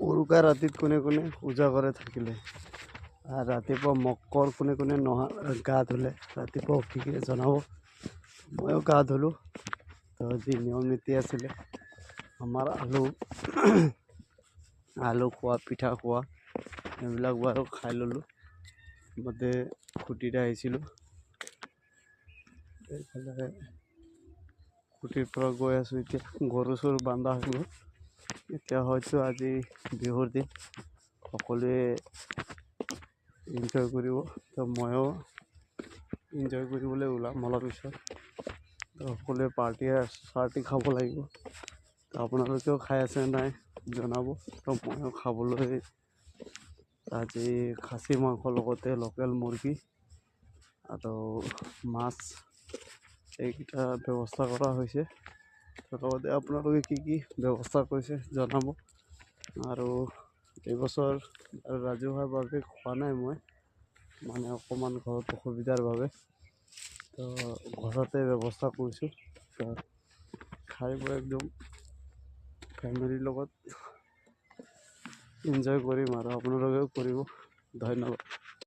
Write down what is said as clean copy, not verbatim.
উৰুকা ৰাতিত কোনে কোনে পূজা কৰে থাকিলে আৰু ৰাতিপুৱা মকৰ কোনে নহা গা ধুলে ৰাতিপুৱা উঠিকে জনাব। ময়ো গা ধুলোঁ। তো যি নিয়ম নীতি আছিলে আমাৰ আলু খোৱা পিঠা খোৱা এইবিলাক বাৰু খাই ল'লোঁ। মতে খুঁটিতে আহিছিলোঁ। এইফালে খুঁটিৰ পৰা গৈ আছোঁ এতিয়া গৰু চৰু বান্ধা হৈ গ'ল। এতিয়া হয়তো আজি বিহুৰ দিন সকলোৱে এনজয় কৰিব। তো ময়ো এনজয় কৰিবলৈ ওলাম অলপ পিছত। তো সকলোৱে পাৰ্টি খাব লাগিব। তো আপোনালোকেও খাই আছে নাই জনাব। তো ময়ো খাবলৈ আজি খাচী মাংসৰ লগতে লোকেল মুৰ্গী আৰু মাছ এইকেইটা ব্যৱস্থা কৰা হৈছে। লগতে আপোনালোকে কি কি ব্যৱস্থা কৰিছে জনাব। আৰু এইবছৰ ৰাজহুৱাভাৱে খোৱা নাই মই, মানে অকণমান ঘৰত অসুবিধাৰ বাবে। তো ঘৰতে ব্যৱস্থা কৰিছোঁ। তো খাই বৈ একদম ফেমিলিৰ লগত এনজয় কৰিম আৰু আপোনালোকেও কৰিব। ধন্যবাদ।